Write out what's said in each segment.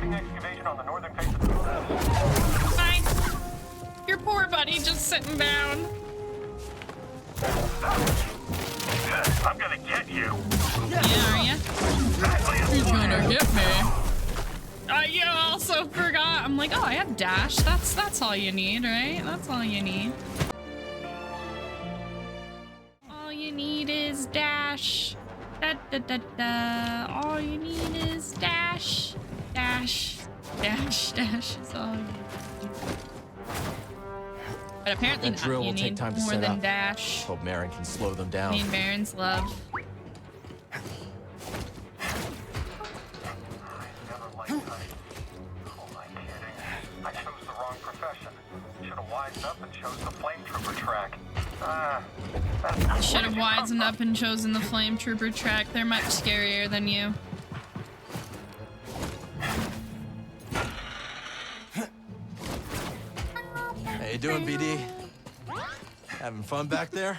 Starting excavation on the northern face of the moon. Fine. Your poor buddy just sitting down. I'm gonna get you. Yeah, are ya? He's gonna get me. You also forgot. I'm like, oh, I have dash. That's all you need, right? That's all you need. All you need is dash. Da da da da. All you need is dash. Dash. Dash. Dash is all you need. But apparently That not. drill You will take need time to more set than up. dash. Hope Marin can slow them down. I mean, Marin's love. Should have wisened up and chosen the flame trooper track. They're much scarier than you. How you doing, BD? Having fun back there?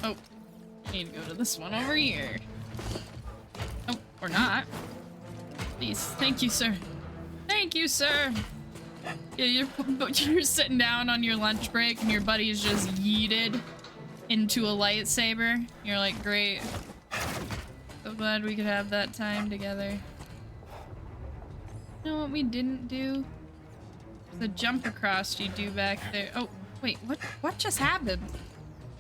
Oh, need to go to this one over here. Oh, or not. Please, thank you, sir. Thank you, sir. Yeah, you're sitting down on your lunch break and your buddy is just yeeted into a lightsaber. You're like, great. So glad we could have that time together. You know what we didn't do? The jump across you do back there. Oh, wait, what just happened?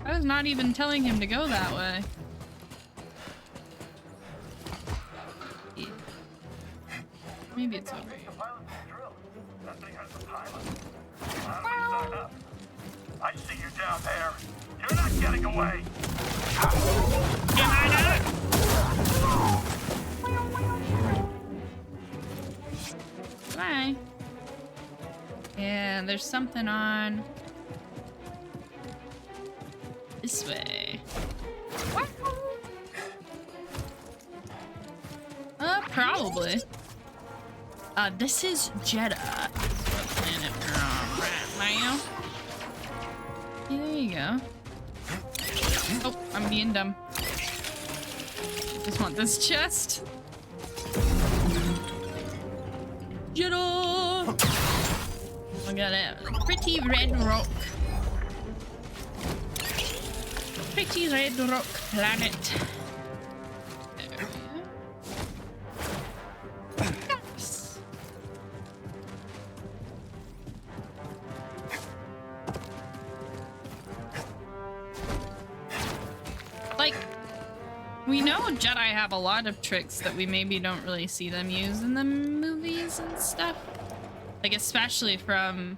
I was not even telling him to go that way. Yeah. Maybe it's over here. I see you down there. You're not getting away. Bye. Yeah, there's something on this way. Probably. This is Jedi. Planet right now. Yeah, there you go. Oh, I'm being dumb. Just want this chest. Jedi! I got a pretty red rock. Pretty red rock planet. There we go. Yes. Like, we know Jedi have a lot of tricks that we maybe don't really see them use in the movies and stuff. Like, especially from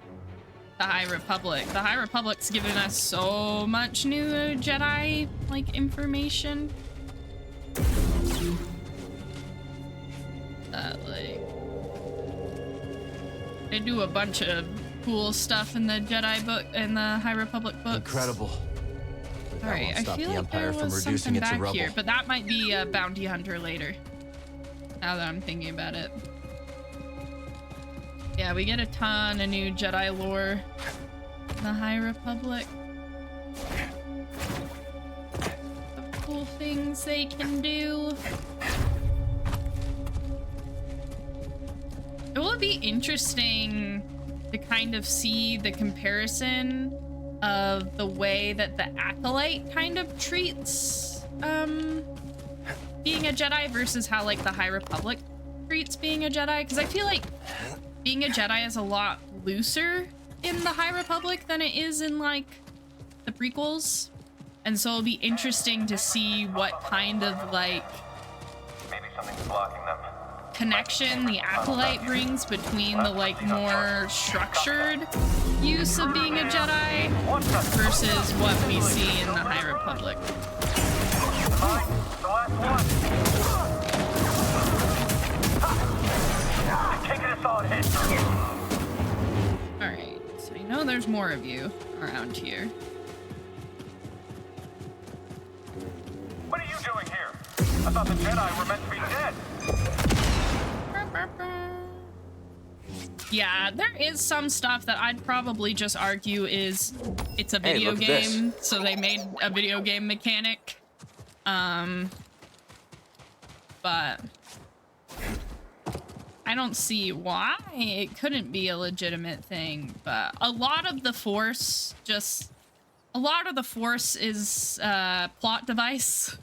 the High Republic. The High Republic's given us so much new Jedi, like, information. That, like, they do a bunch of cool stuff in the Jedi book, in the High Republic books. Incredible. All right, I feel like there was something back here, but that might be a bounty hunter later. Now that I'm thinking about it. Yeah, we get a ton of new Jedi lore in the High Republic. The cool things they can do. It will be interesting to kind of see the comparison of the way that the Acolyte kind of treats being a Jedi versus how like the High Republic treats being a Jedi, because I feel like being a Jedi is a lot looser in the High Republic than it is in like the prequels, and so it'll be interesting to see what kind of like Maybe something's blocking them. connection the Acolyte brings between the like more structured use of being a Jedi versus what we see in the High Republic. The last one. Taking a solid hit. Alright, so I know there's more of you around here. What are you doing here? I thought the Jedi were meant to be dead. Yeah, there is some stuff that I'd probably just argue is it's a video game, so they made a video game mechanic. but I don't see why it couldn't be a legitimate thing. But a lot of the Force is plot device.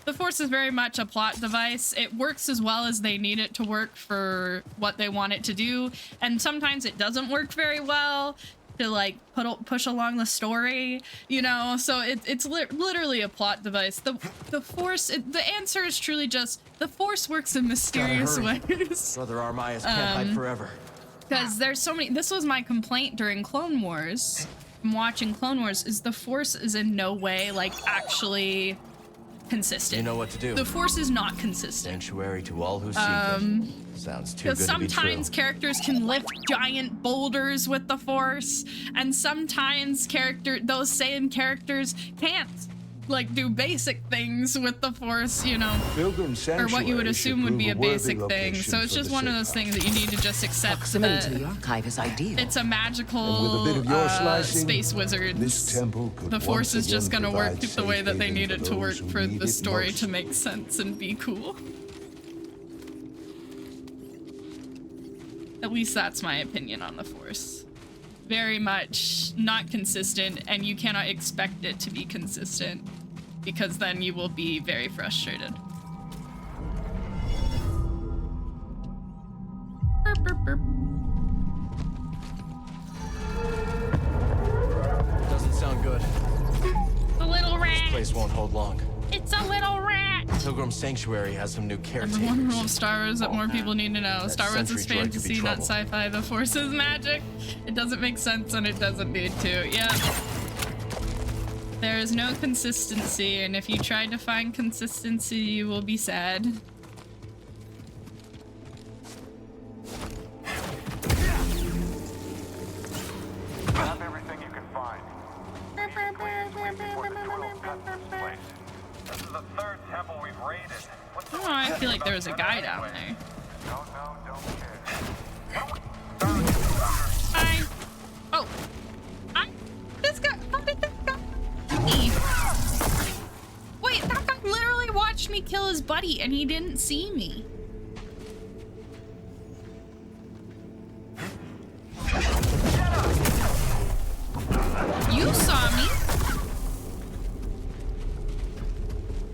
The Force is very much a plot device. It works as well as they need it to work for what they want it to do, and sometimes it doesn't work very well to like push along the story, you know. So it's literally a plot device. The Force, the answer is truly just the Force works in mysterious ways. Brother Armias can't hide forever. Because there's so many. This was my complaint during Clone Wars. From watching Clone Wars, is the Force is in no way like actually consistent. You know what to do. The Force is not consistent. Sanctuary to all who seek it. Sounds too good to be true. Because sometimes characters can lift giant boulders with the Force, and sometimes those same characters can't, like, do basic things with the Force, you know, or what you would assume would be a basic thing. So it's just one of those things that you need to just accept that to the archive is ideal. it's a magical space wizard. The Force is just gonna work the way that they need it to work for the story to make sense and be cool. At least that's my opinion on the Force. Very much not consistent, and you cannot expect it to be consistent, because then you will be very frustrated. Burp, burp, burp. Doesn't sound good. The little rat. This place won't hold long. It's a little rat. Pilgrim Sanctuary has some new caretakers. Number one rule of Star Wars that more people need to know. That Star Wars is sentry droid could be fantasy, not trouble. sci-fi. The Force is magic. It doesn't make sense, and it doesn't need to. Yeah. There is no consistency, and if you try to find consistency, you will be sad. Grab everything you can find. Before the Droll guts this place. This is the third temple we've raided. What's Oh, I feel like there was a guy down there. No, don't care. Hi. Oh. This guy. How did this guy see me? Wait, that guy literally watched me kill his buddy and he didn't see me. You saw me.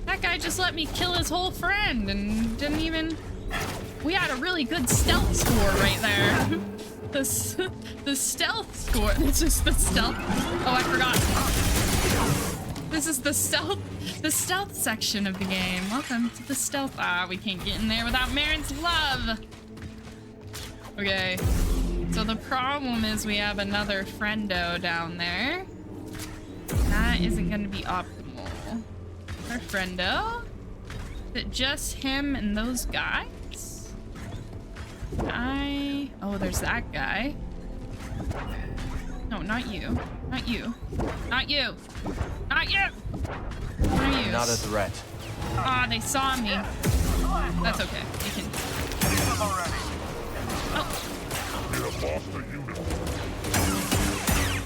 That guy just let me kill his whole friend and didn't even... We had a really good stealth score right there. The stealth score. This is the stealth. Oh, I forgot. This is the stealth section of the game. Welcome to the stealth. Ah, we can't get in there without Marin's love. Okay. So the problem is we have another friendo down there. That isn't going to be optimal. Our friendo? Is it just him and those guys? Oh, there's that guy. No, not you. Not you. Not you. Not you! Not you. Not a threat. Ah, they saw me. That's okay. We can... Oh.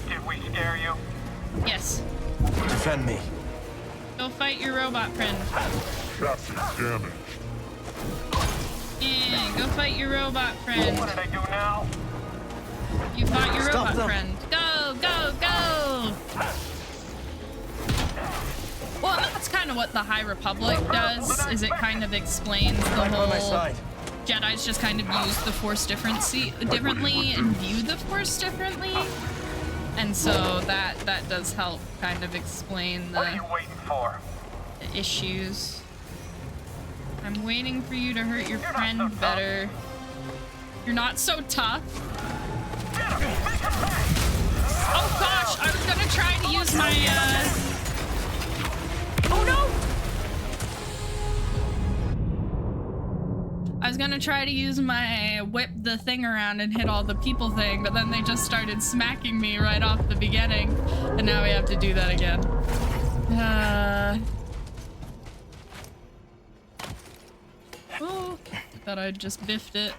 Did we scare you? Yes. Defend me. Go fight your robot friend. Chassis damaged. Yeah, go fight your robot friend. What did I do now? You fought your Stop robot them. friend. Go, go, go! Well, that's kind of what the High Republic does, is it kind of explains the Right by my whole... side. Jedis just kind of use the Force differently and view the Force differently. And so that does help kind of explain What are you the waiting for? issues. I'm waiting for you to hurt your You're not friend so tough. better. You're not so tough. Oh gosh, I was gonna try to use my, Oh no! I was gonna try to use my whip the thing around and hit all the people thing, but then they just started smacking me right off the beginning, and now we have to do that again. Oh, thought I'd just biffed it.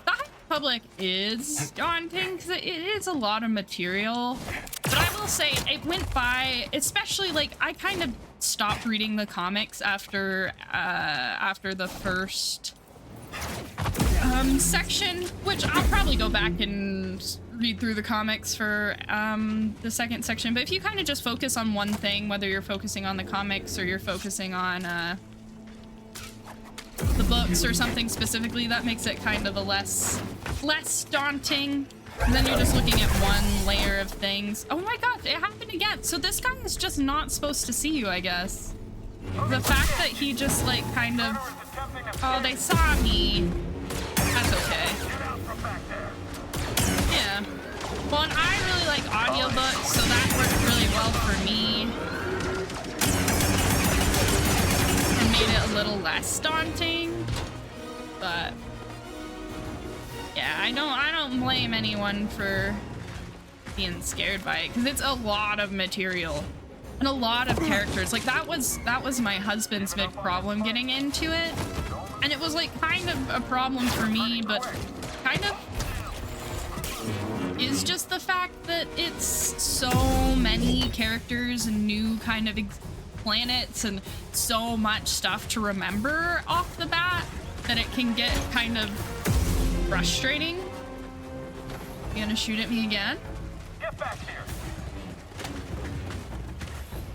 The High Republic is daunting because it is a lot of material, but I will say it went by, especially like I kind of stopped reading the comics after the first section, which I'll probably go back and read through the comics for the second section. But if you kind of just focus on one thing, whether you're focusing on the comics or you're focusing on the books or something specifically, that makes it kind of a less daunting. And then you're just looking at one layer of things. Oh my god, it happened again. So this guy is just not supposed to see you, I guess. The fact that he just like kind of, oh, they saw me. That's okay. Yeah. Well, and I really like audiobooks, so that worked really well for me. And made it a little less daunting. But yeah, I don't blame anyone for being scared by it, because it's a lot of material and a lot of characters. Like that was my husband's big problem getting into it, and it was like kind of a problem for me, but kind of is just the fact that it's so many characters and new kind of planets and so much stuff to remember off the bat that it can get kind of frustrating. You gonna shoot at me again? Get back here.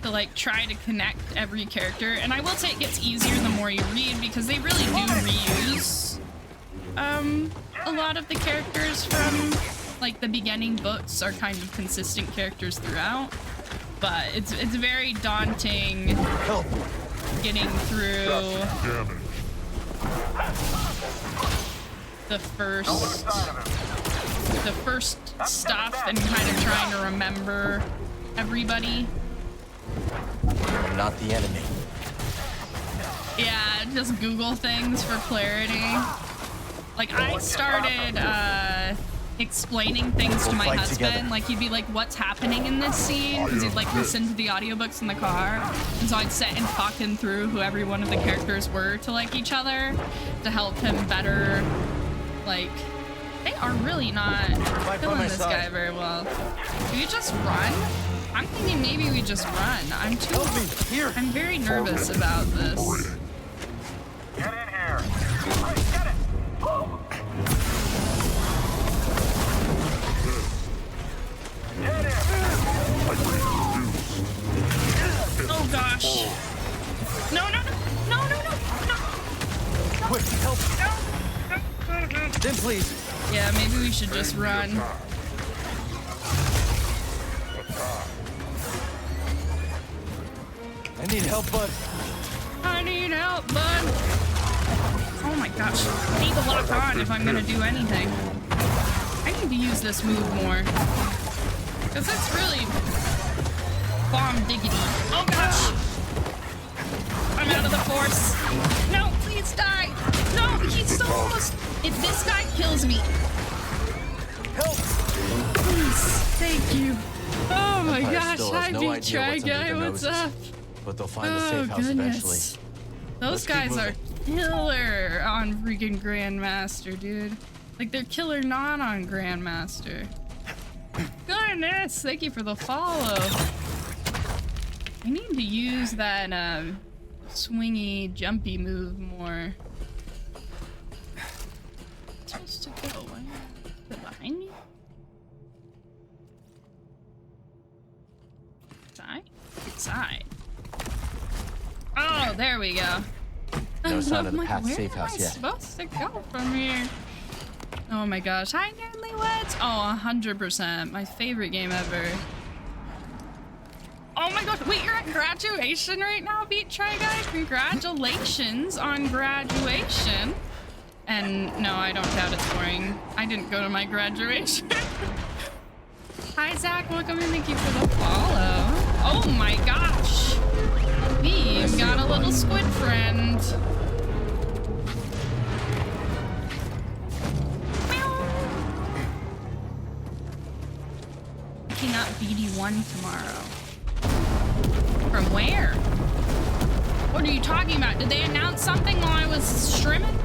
To like try to connect every character, and I will say it gets easier the more you read, because they really do reuse a lot of the characters from like the beginning books are kind of consistent characters throughout, but it's very daunting getting through the first stuff and kind of trying to remember everybody. You're not the enemy. Yeah, just Google things for clarity. Like I started explaining things to my husband. Together. Like he'd be like, what's happening in this scene? Because he'd like listen to the audiobooks in the car. And so I'd sit and talk him through who every one of the characters were to like each other to help him better. Like, they are really not killing this guy very well. Do you just run? I'm thinking maybe we just run. I'm very nervous about this. Get in here. Get it. Get in. Oh gosh. No. Quick, help. No. Then please. Yeah, maybe we should just run. I need help, bud. I need help, bud. Oh my gosh. I need to lock on if I'm gonna do anything. I need to use this move more. Because it's really bomb diggity. Oh gosh. I'm out of the force. No, please die. No, he's so almost. If this guy kills me. Help. Please. Thank you. Oh my Empire gosh. still has Hi, no Beat idea Try what's Guy. under their What's noses. up? But they'll find the safe house eventually. Those guys are killer on freaking Grandmaster, dude. Like, they're killer not on Grandmaster. Goodness, thank you for the follow. I need to use that swingy, jumpy move more. It's supposed to go. Is it behind me? Side? Side. Oh, there we go. No sign of the like, path where safe am house I yet. supposed to go from here? Oh my gosh. Hi, Nerdlyweds. Oh, 100%. My favorite game ever. Oh my god. Wait, you're at graduation right now, Beat Try Guy? Congratulations on graduation. And no, I don't doubt it's boring. I didn't go to my graduation. Hi, Zach. Welcome and thank you for the follow. Oh my gosh. We've got a little squid friend. Picking up BD1 tomorrow. From where? What are you talking about? Did they announce something while I was streaming?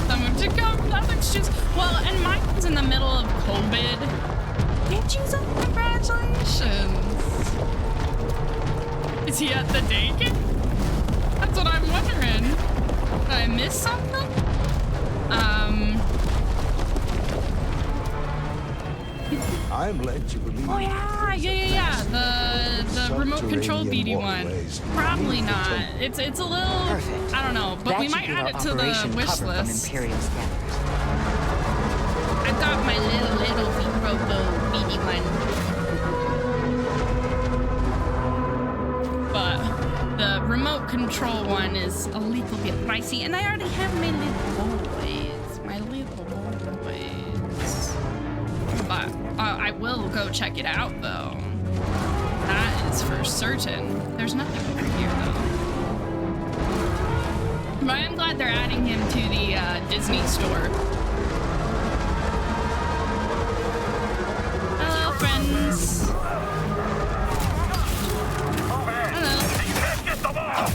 Someone to come. Nothing's just. Well, and mine's in the middle of COVID. Bitches, congratulations. Is he at the daycare? That's what I'm wondering. Did I miss something? I'm led to believe. Oh yeah. The remote control BD one. Probably not. It's a little. Perfect. I don't know, but That we should might give add our it to the operation wish cover from list. Imperial scanners. I got my little robo BD one. But the remote control one is a little bit pricey, and I already have my little boys. My little boys. But I will go check it out, though. That is for certain. There's nothing over here, though. But I am glad they're adding him to the Disney store. Hello, friends. Hello. You can't get them all!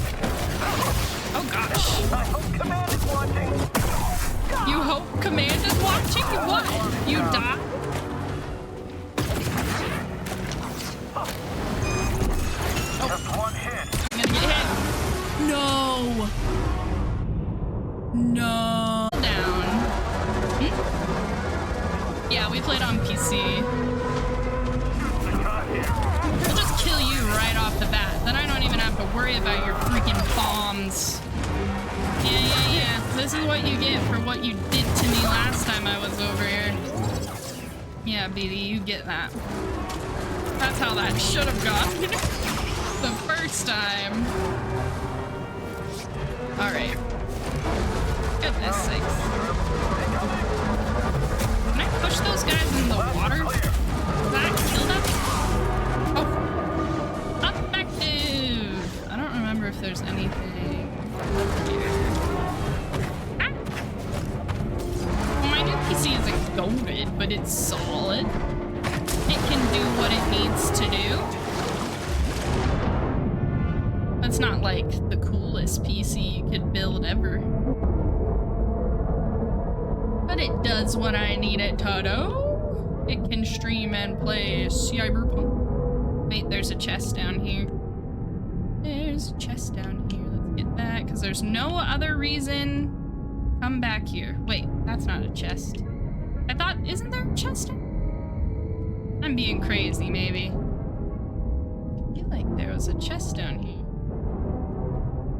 Oh, gosh. I hope Command is watching. You hope Command is watching? What? You die? Just one hit. I'm gonna get hit. No. No. Down. Yeah, we played on PC. We'll just kill you right off the bat. Then I don't even have to worry about your freaking bombs. Yeah. This is what you get for what you did to me last time I was over here. Yeah, BD, you get that. That's how that should have gone the first time. Alright. Goodness sakes. Can I push those guys in the water? Does that kill them? Oh! Effective! I don't remember if there's anything here. Ah! Well, my new PC isn't goated, but it's solid. It can do what it needs to do. It's not like the coolest PC you could build ever. But it does what I need it to do. It can stream and play Cyberpunk. Wait, there's a chest down here. There's a chest down here. Let's get that, because there's no other reason. Come back here. Wait, that's not a chest. I thought, isn't there a chest? I'm being crazy, maybe. I feel like there was a chest down here.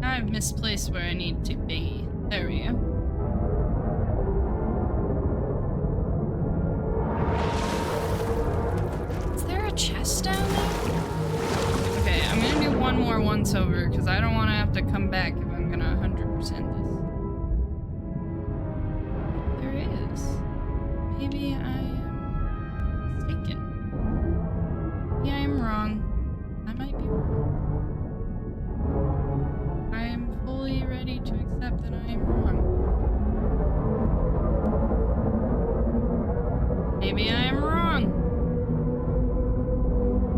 I've misplaced where I need to be. There we go. Is there a chest down there? Okay, I'm gonna do one more once over because I don't want to have to come back if I'm gonna 100% this. There is. Maybe I am mistaken. Maybe I am wrong. I might be wrong. I am fully ready to accept that I am wrong. Maybe I am wrong.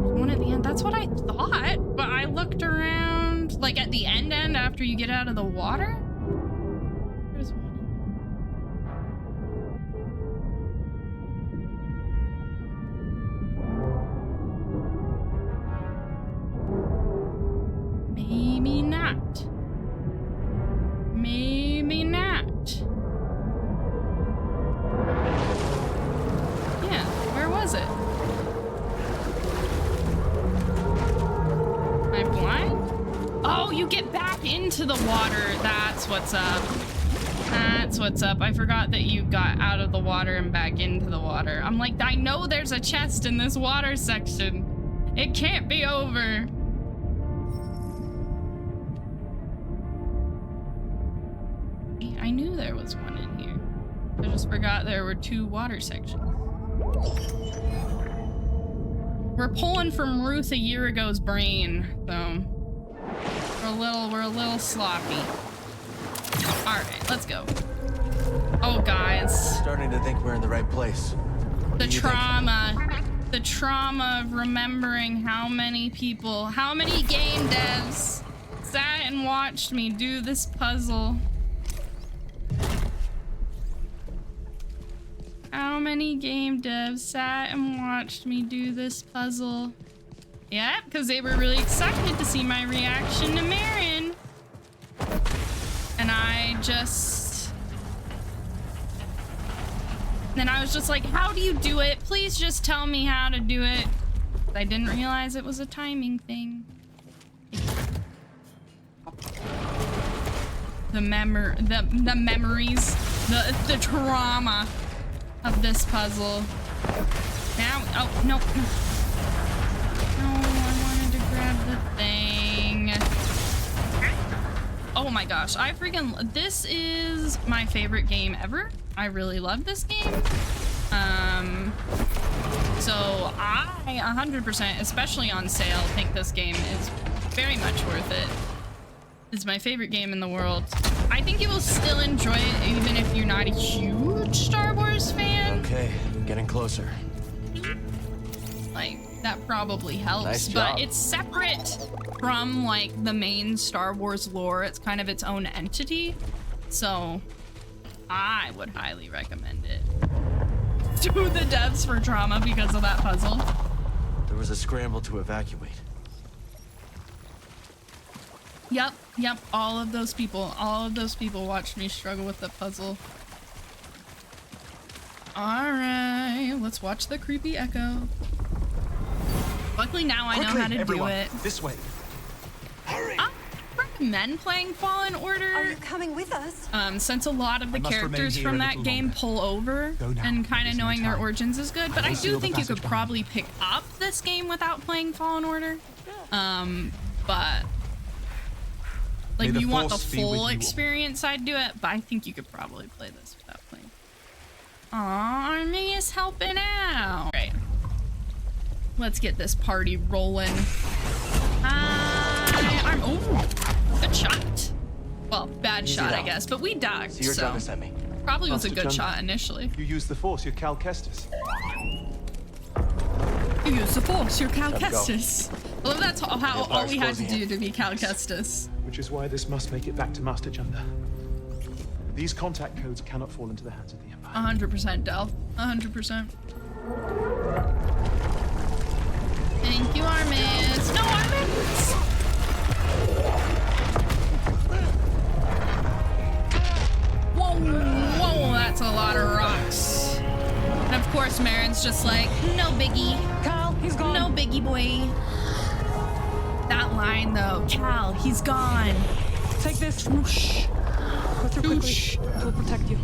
There's one at the end. That's what I thought, but I looked around, like at the end after you get out of the water. There's one. Maybe not. Maybe not. Yeah, where was it? Am I blind? Oh, you get back into the water. That's what's up. That's what's up. I forgot that you got out of the water and back into the water. I'm like, I know there's a chest in this water section. It can't be over. I knew there was one in here. I just forgot there were two water sections. We're pulling from Ruth a year ago's brain, so we're a little sloppy. All right, let's go. Oh, guys. Starting to think we're in the right place. The trauma of remembering how many people, how many game devs sat and watched me do this puzzle. How many game devs sat and watched me do this puzzle Yeah, because they were really excited to see my reaction to Marin. And then I was just like, how do you do it? Please just tell me how to do it. I didn't realize it was a timing thing. The memories, the trauma of this puzzle. Now, oh, no. No, I wanted to grab the thing. Oh my gosh, this is my favorite game ever. I really love this game. So I 100%, especially on sale, think this game is very much worth it. It's my favorite game in the world. I think you will still enjoy it even if you're not a huge Star Wars fan. Okay, getting closer. Like, that probably helps. Nice but job. it's separate from, like, the main Star Wars lore. It's kind of its own entity. So, I would highly recommend it to the devs for trauma because of that puzzle. There was a scramble to evacuate. Yep, all of those people watched me struggle with the puzzle. Alright, let's watch the creepy echo. Luckily now I know how to do it. This way. Hurry! I recommend playing Fallen Order. Are you coming with us? Since a lot of the must remain characters here from a that little game longer. pull over Go now. and kind of There's no knowing their time. origins is good, but I do seal the think you could passage probably pick up this game without playing Fallen Order. But like May the you want the Force be with you full all. experience, I'd do it, but I think you could probably play this without playing. Aw, Army is helping out. Right. Let's get this party rolling. I'm over. Good shot. Well, bad Easy shot, I now. guess, but we ducked, See your so job at me. probably was a Master good Jun. shot initially. You use the Force, you're Cal Kestis. You use the Force, you're Cal Time to go. Kestis. I love that's all Empire's we had to closing do in. to be Cal Kestis. Which is why this must make it back to Master Junda. These contact codes cannot fall into the hands of the Empire. 100%, Del. 100%. Thank you, Armis. No, Armis! Whoa, that's a lot of rocks. And of course, Marin's just like, no biggie. Cal, he's gone. No biggie, boy. That line, though. Cal, he's gone. Take this. Whoosh. Go through quickly. Whoosh. It will protect you.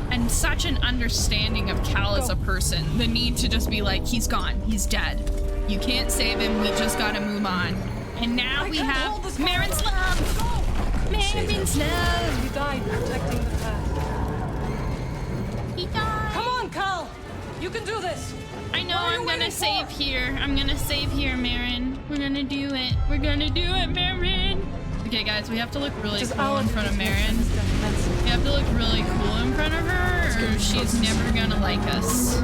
And such an understanding of Cal as a person. The need to just be like, he's gone. He's dead. You can't save him. We just gotta move on. And now we can't hold have this Marin's love. Marin's love. You died protecting the path. He died. Come on, Cal. You can do this. I know What are you I'm gonna waiting save for? here. I'm gonna save here, Marin. We're gonna do it. We're gonna do it, Marin. Okay, guys, we have to look really cool in front of Marin. We have to look really cool in front of her, or she's never gonna like us.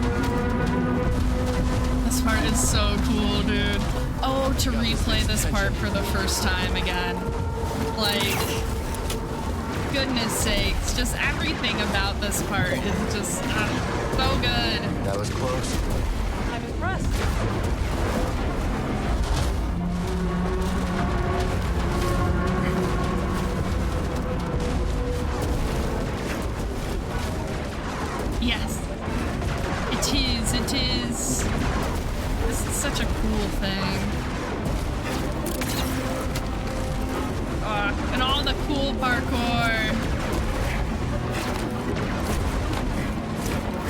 This part is so cool, dude. Oh, to replay this part for the first time again. Like, goodness sakes, just everything about this part is just so good. That was close. I'm impressed. Yes. It is, it is. This is such a cool thing. And all the cool parkour.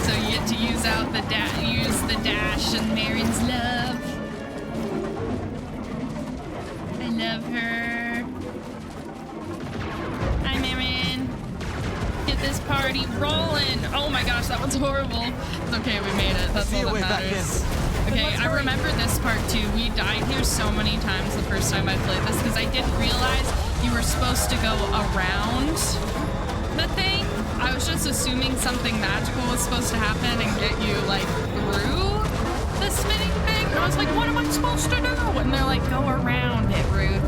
So you get to use out the dash and Marin's love. I love her. Hi, Marin. Get this party rolling. Oh my gosh, that was horrible. It's okay, we made it. That's See all your that way back matters. in. Okay, I remember this part too. We died here so many times the first time I played this because I didn't realize you were supposed to go around the thing. I was just assuming something magical was supposed to happen and get you like through the spinning thing. And I was like, what am I supposed to do? And they're like, go around it, Ruth.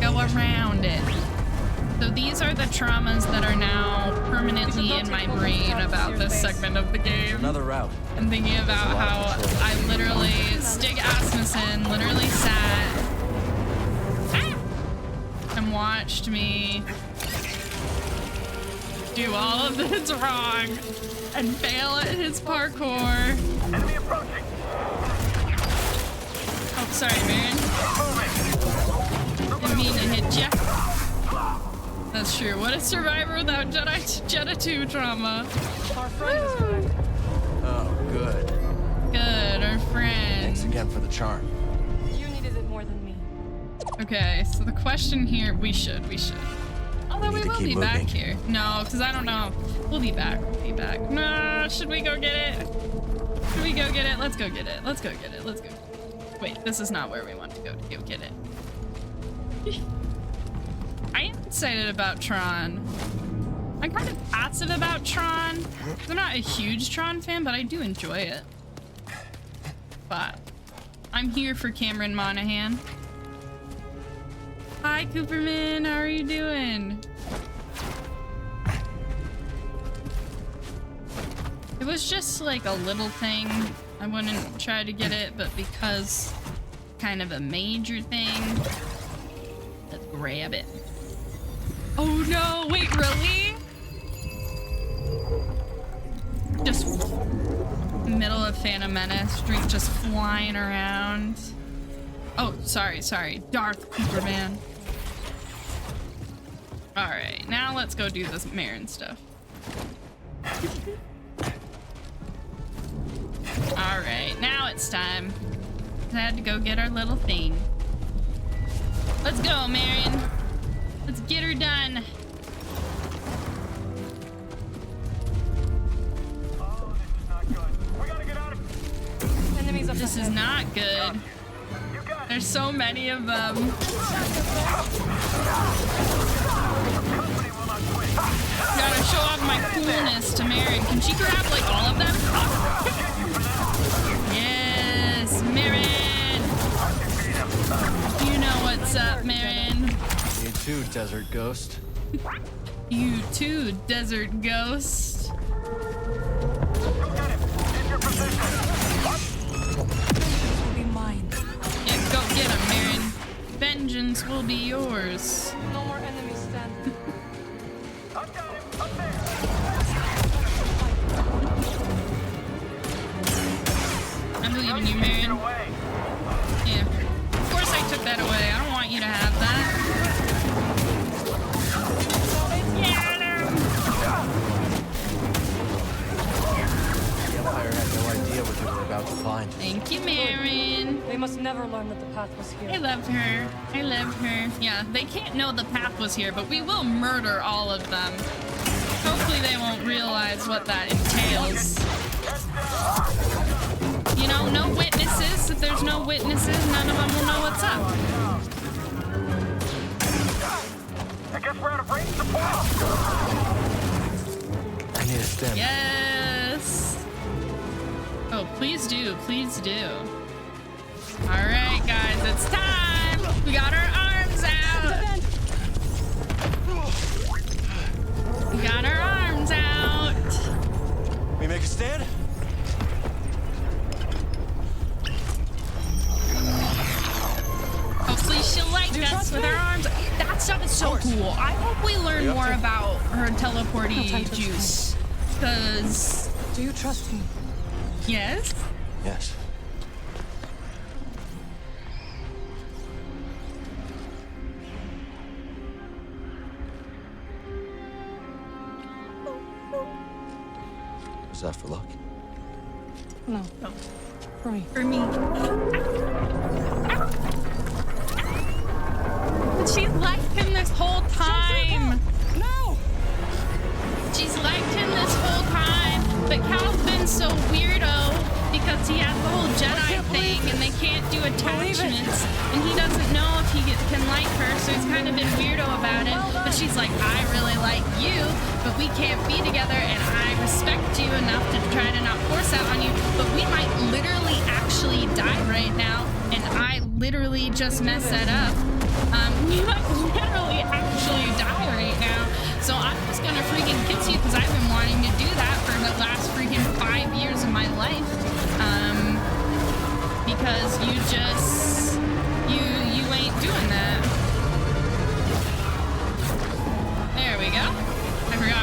Go around it. So these are the traumas that are now permanently in my brain about this segment of the game. Another route. I'm thinking about how I literally, Stig Asmussen literally sat and watched me do all of this wrong and fail at his parkour. Enemy approaching. Oh, sorry, man. Didn't mean to hit ya. That's true. What is Survivor without Jedi 2 trauma? Our friend is back. Oh, good. Good, our friend. Thanks again for the charm. You needed it more than me. Okay, so the question here, we should. Although we Need to will keep be back moving. here. No, because I don't know. We'll be back. No, should we go get it? Should we go get it? Let's go get it. Let's go. Wait, this is not where we want to go get it. I am excited about Tron. I'm kind of passive about Tron. I'm not a huge Tron fan, but I do enjoy it. But I'm here for Cameron Monaghan. Hi, Cooperman. How are you doing? It was just like a little thing. I wouldn't try to get it, but because kind of a major thing, let's grab it. Oh no, wait, really? Just middle of Phantom Menace, drink just flying around. Oh, sorry, Darth Cooperman. Alright, now let's go do this Marin stuff. Alright, now it's time. I had to go get our little thing. Let's go, Marion. Let's get her done. Oh, this is not good. We gotta get out of here. Enemies up This is ahead. not good. You got it. There's so many of them. Company will not quit. Gotta show off my coolness to Marin. Can she grab like all of them? Yes, Marin. You know what's up, Marin. You too, Desert Ghost. You too, Desert Ghost. Go get him. In your position. This will be mine. Yeah, go get him, Marin. Vengeance will be yours. No more enemies standing. I've got him. Up there. I believe in you, Get Marin. away. Yeah. Of course I took that away. I don't want you to have that. Get him! The Empire had no idea what they were about to find. Thank you, Marin. They must never learn that the path was I here. love her. I love her. Yeah, they can't know the path was here, but we will murder all of them. Hopefully they won't realize what that entails. You know, no witnesses. If there's no witnesses, none of them will know what's up. I guess we're out of range support. I need a stem. Yes. Oh, please do. Please do. All right, guys, it's time. We got our arms out. We got our arms out. We make a stand? Hopefully she'll like us with her arms. That stuff is so cool. I hope we learn You up more to? about her No time teleporty to juice. Cause Do you trust me? yes. Yes. Was that for luck? No. Oh. For me. For me. But she's liked him this whole time. No! She's liked him this whole time. But Cal's been so weirdo because he has the whole Jedi thing and they can't do attachments. And he doesn't know if he can like her, so he's kind of been weirdo about it. But she's like, I really like you, but we can't be together and I respect you enough to try to not force that on you. But we might literally actually die right now. And literally just messed that up. You might literally actually die right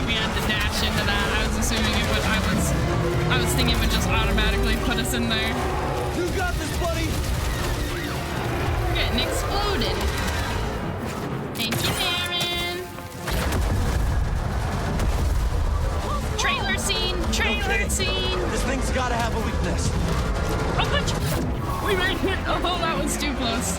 we had to dash into that. I was assuming it would. I was thinking it would just automatically put us in there. You got this, buddy. We're getting exploded. Thank you, Aaron. Trailer scene. Trailer scene. This thing's gotta have a weakness. Oh, what? We ran here. Oh, that was too close.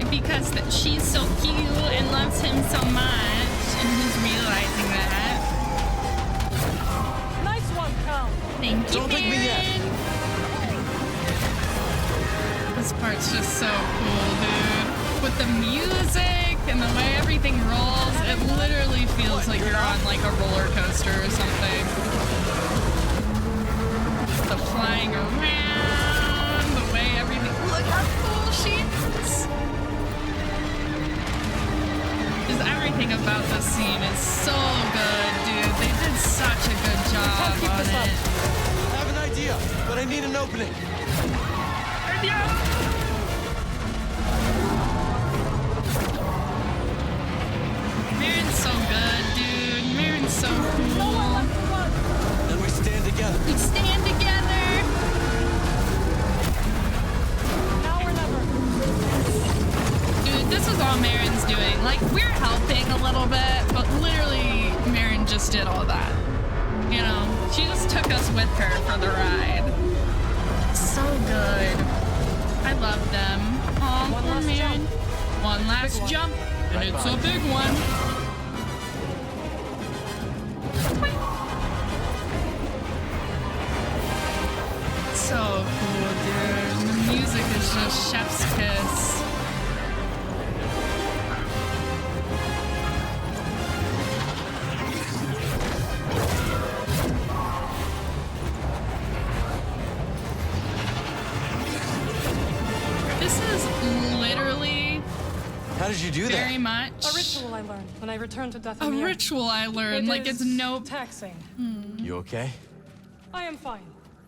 Because she's so cute and loves him so much, and he's realizing that. Nice one, Cal. Thank you, Don't think me yet. Aaron. This part's just so cool, dude. With the music and the way everything rolls, it literally feels like you're on like a roller coaster or something. The flying around, the way everything. Look how cool she is. Just everything about this scene is so good, dude. They did such a good job on it. I have an idea, but I need an opening. Marin's so good, dude. Marin's so cool. Then we stand together. We stand together. Now or never. Dude, this is all Marin's doing. Like, we're helping a little bit, but literally, Marin just did all that. You know, she just took us with her for the ride. So good. I love them. Aw, One poor last Marin. jump. One last jump, and it's a big one. So cool, dude. The music is just chef's kiss. This is literally How did you do that? very much A ritual I learned when I returned to Death a in the Air. ritual I learned. Like, it's is no. taxing. You okay? I am fine.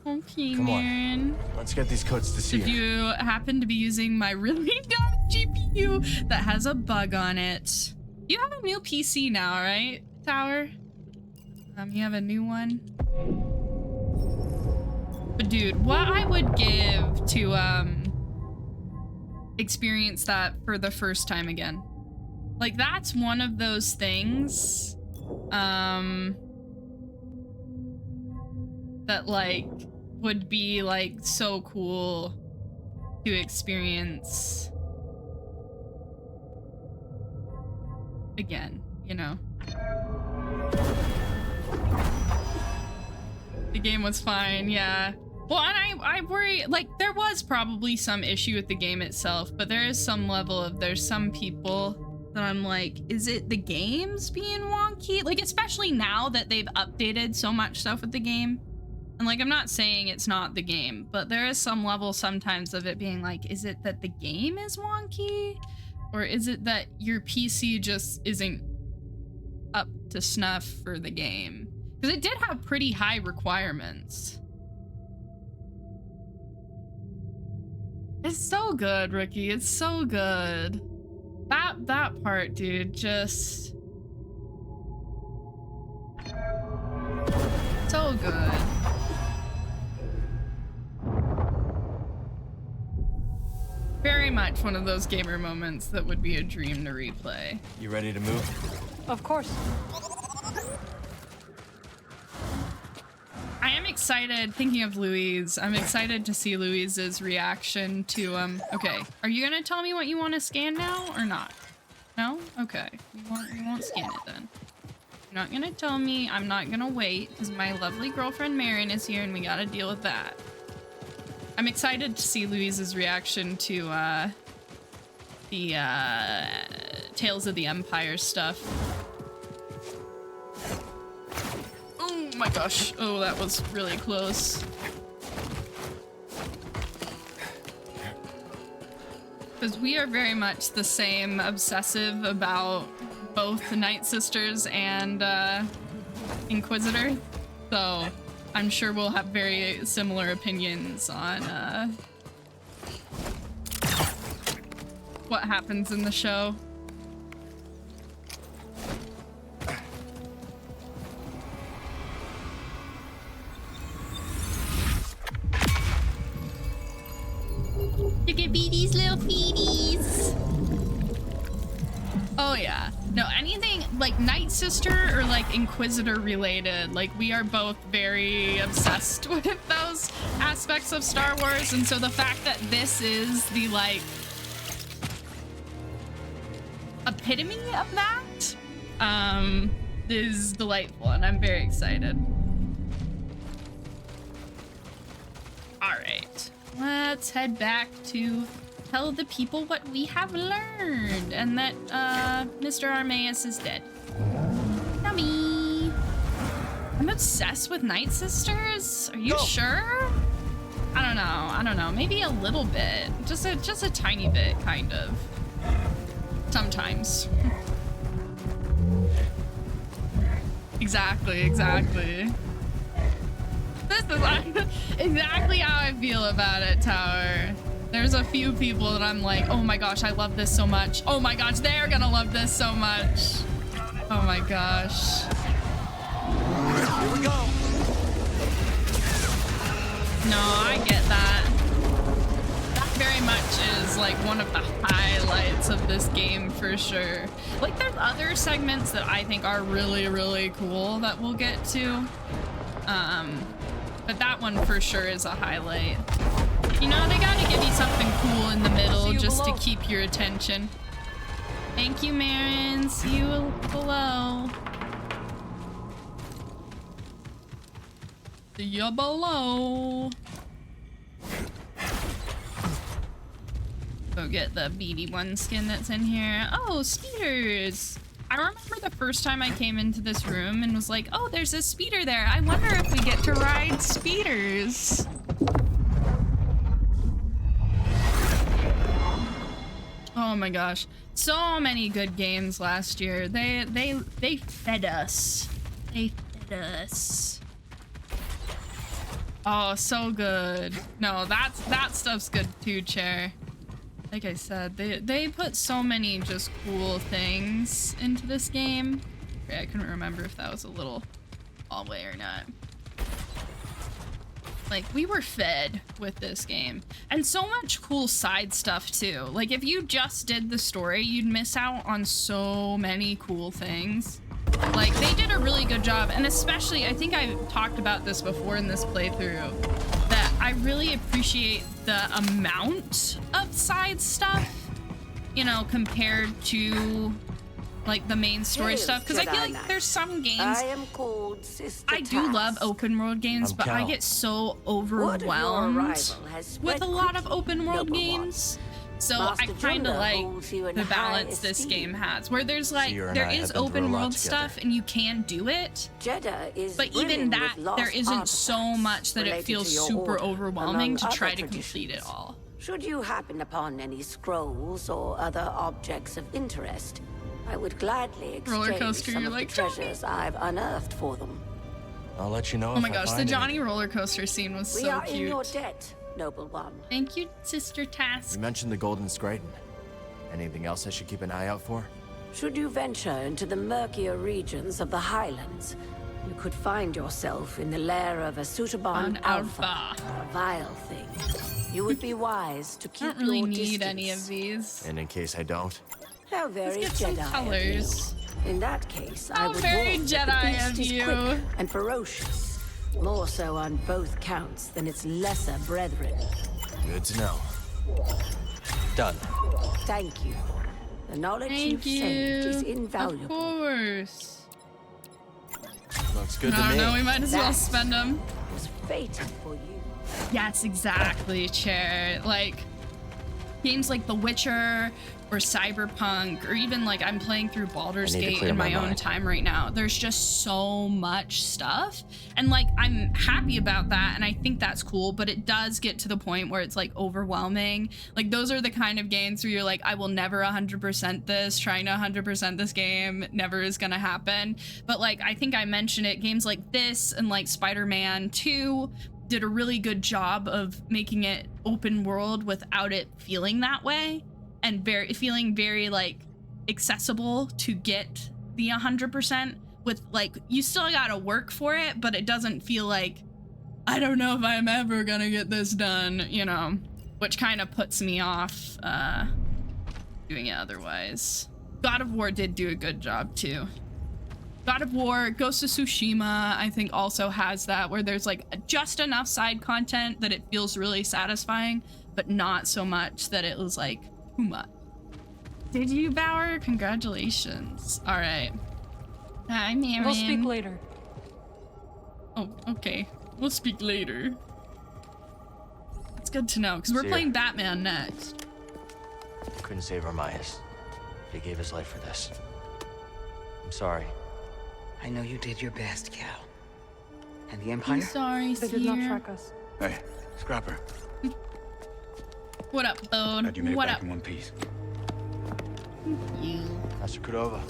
Okay, Come on. Marin. Let's get these codes to see If her. you happen to be using my really dumb GPU that has a bug on it, you have a new PC now, right, Tower? You have a new one. But dude, what I would give to experience that for the first time again. Like, that's one of those things that like would be like so cool to experience again, you know. The game was fine, yeah. Well, and I worry, like, there was probably some issue with the game itself, but there is some level of, there's some people that I'm like, is it the game's being wonky? Like, especially now that they've updated so much stuff with the game. And like, I'm not saying it's not the game, but there is some level sometimes of it being like, is it that the game is wonky? Or is it that your PC just isn't up to snuff for the game? Because it did have pretty high requirements. It's so good, Rookie. It's so good. That part, dude, just so good. Very much one of those gamer moments that would be a dream to replay. You ready to move? Of course. I am excited, thinking of Louise, I'm excited to see Louise's reaction to, okay. Are you gonna tell me what you want to scan now, or not? No? Okay. You won't scan it then. You're not gonna tell me, I'm not gonna wait, because my lovely girlfriend Marion is here and we gotta deal with that. I'm excited to see Louise's reaction to, the, Tales of the Empire stuff. Oh my gosh. Oh, that was really close. Because we are very much the same obsessive about both the Night Sisters and Inquisitor. So I'm sure we'll have very similar opinions on what happens in the show. beaties. Oh yeah. No, anything like Nightsister or like Inquisitor related, like we are both very obsessed with those aspects of Star Wars, and so the fact that this is the like epitome of that is delightful, and I'm very excited. All right, let's head back to tell the people what we have learned, and that Mr. Armaeus is dead. Yummy. I'm obsessed with Nightsisters. Are you sure? I don't know. Maybe a little bit, just a tiny bit, kind of. Sometimes. Exactly. This is exactly how I feel about it, Tower. There's a few people that I'm like, oh my gosh, I love this so much. Oh my gosh, they're gonna love this so much. Oh my gosh. Here we go. No, I get that. That very much is like one of the highlights of this game for sure. Like there's other segments that I think are really, really cool that we'll get to. But that one for sure is a highlight. You know, they gotta give you something cool in the middle just to keep your attention. Thank you, Marin. See you below. See you below. Go get the BD1 skin that's in here. Oh, speeders. I remember the first time I came into this room and was like, oh, there's a speeder there. I wonder if we get to ride speeders. Oh my gosh. So many good games last year. They fed us. They fed us. Oh, so good. No, that stuff's good too, Chair. Like I said, they put so many just cool things into this game. I couldn't remember if that was a little hallway or not. Like, we were fed with this game. And so much cool side stuff, too. Like, if you just did the story, you'd miss out on so many cool things. Like, they did a really good job. And especially, I think I talked about this before in this playthrough, that I really appreciate the amount of side stuff, you know, compared to like the main story stuff, because I feel like there's some games I do love open world games, but I get so overwhelmed with a lot of open world games. So I kind of like the balance this game has, where there's like there is open world stuff and you can do it, but even that there isn't so much that it feels super overwhelming to try to complete it all. Should you happen upon any scrolls or other objects of interest, I would gladly exchange some of the treasures I've unearthed for them. I'll let you know. Oh my gosh, the Johnny roller coaster scene was so cute. We are in your debt, noble one. Thank you, Sister Task. You mentioned the Golden Scraton. Anything else I should keep an eye out for? Should you venture into the murkier regions of the Highlands, you could find yourself in the lair of a Sutaban Alpha, a vile thing. You would be wise to keep I don't really your need distance. any of these. And in case I don't? How very Let's get Jedi some colors. In that case, How I would very warn that the Jedi beast of is you. quick and ferocious, more so on both counts than its lesser brethren. Good to know. Done. Thank you. The knowledge Thank you've saved is invaluable. Of course. Looks good to I me. don't know, we might as well spend them. Was fated for you. Yes, exactly, Chair. Like, games like The Witcher or Cyberpunk, or even like I'm playing through Baldur's Gate in my own time right now. There's just so much stuff. And like, I'm happy about that, and I think that's cool, but it does get to the point where it's like overwhelming. Like, those are the kind of games where you're like, I will never 100% this, trying to 100% this game never is gonna happen. But like, I think I mentioned it, games like this and like Spider-Man 2 did a really good job of making it open world without it feeling that way, and feeling very like accessible to get the 100%, with like, you still gotta work for it, but it doesn't feel like, I don't know if I'm ever gonna get this done, you know, which kind of puts me off doing it otherwise. God of War did do a good job too. God of War, Ghost of Tsushima, I think also has that, where there's like just enough side content that it feels really satisfying, but not so much that it was like too much. Did you, Bauer? Congratulations. All right. Hi, Marion. We'll speak later. Oh, okay. We'll speak later. It's good to know, because we're See ya. playing Batman next. Couldn't save Armaias. He gave his life for this. I'm sorry. I know you did your best, Cal. And the I'm Empire? sorry, They did not Seer. track us. Hey, Scrapper. What up, Bode? Glad you made it What back up? in one piece. You. Master Cordova.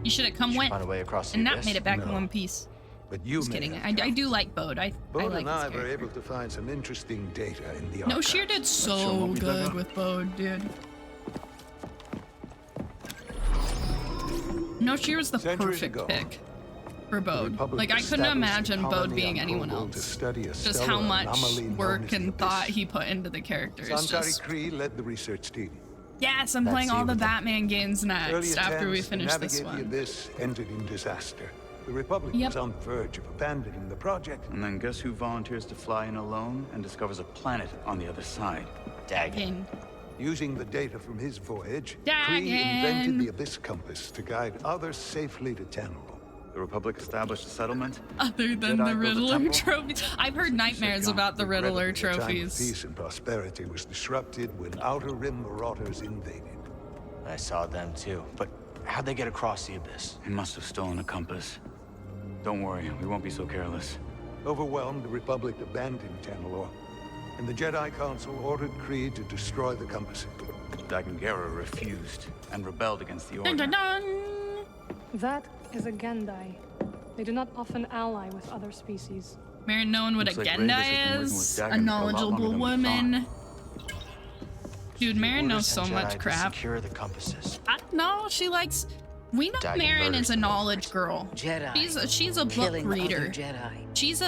You should have come Should went find a way across the and not abyss. made it back in No. one piece. But you Just may kidding. have I do like Bode. I Bode like and I his were character. able to find some interesting data in the No, archive. Sheer did show 'em so what we dug good up. with Bode, dude. No, Sheer was the Centuries perfect ago, pick for The Bode. Republic Like, I couldn't established a imagine Bode colony being on anyone Kogul to else. study a Just stellar how much anomaly known work as the and thought Abyss. he put into the characters. Santari Just... Kree led the research team. Yes, I'm That's playing all you the with them. Batman games Early next after we attempts to finish this navigate the one. Abyss ended in disaster. The Republic Yep. was on the verge of abandoning the project. And then guess who volunteers to fly in alone and discovers a planet on the other side? Dagon. Again. Using the data from his voyage, Dagon. Kree invented the Abyss Compass to guide others safely to Tanalorr. The Republic established a settlement. Other than Jedi the built a Riddler temple. trophies. I've heard nightmares gone. about the Riddler Regrettably, the time of trophies. peace and prosperity was disrupted when Outer Rim marauders invaded. I saw them too. But how'd they get across the abyss? He must have stolen a compass. Don't worry, we won't be so careless. Overwhelmed, the Republic abandoned Tanalorr, and the Jedi Council ordered Kree to destroy the compasses. Dagon Gera refused and rebelled against the Dun, order. dun, dun. That is a Gendai. They do not often ally with other species. Marion knowing what a Looks like Gendai Raiders have been working with is, Dagon a for a lot longer knowledgeable than we woman. Dude, Marion knows Orders so sent much Jedi crap. To secure the compasses. I know she likes. We know Dagon Marion murders is a the knowledge Lords. girl. Jedi. She's a book Killing other reader. Jedi. She's a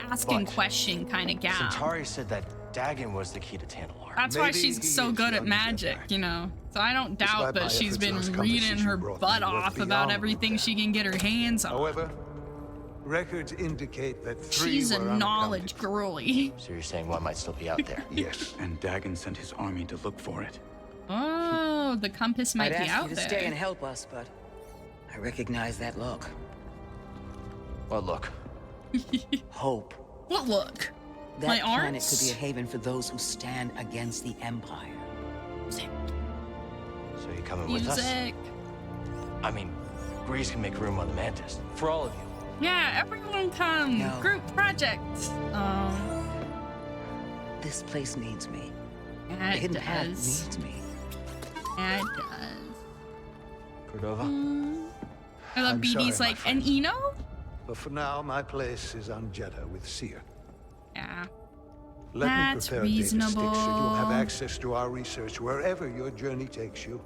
asking But question kind of gal. Centauri said that Dagon was the key to Tanalorr. That's why Maybe she's he so is good at young magic, Jedi. you know. So I don't doubt Despite my that she's efforts been last reading conversation her brought butt me well off about beyond everything that. she can get her hands on. However, records indicate that three She's a were knowledge unaccounted girly. So you're saying one might still be out there? for. Yes. And Dagon sent his army to look for it. Oh, the compass might I'd be ask out you to stay and there. help us, but I recognize that look. Well, look. Hope. What look? That My planet arms? could be a haven for those who stand against the Empire. So you coming with us? Music. I mean, Grease can make room on the Mantis. For all of you. Yeah, everyone come. No. Group project. Oh, This place needs me. yeah, The it hidden path does. needs me. Yeah, it does. Cordova? I love I'm BB's sorry, my like, friend. and Eno? But for now, my place is on Jeddah with Seer. Yeah. Let That's me prepare a data stick so you'll have reasonable. access to our research wherever your journey takes you.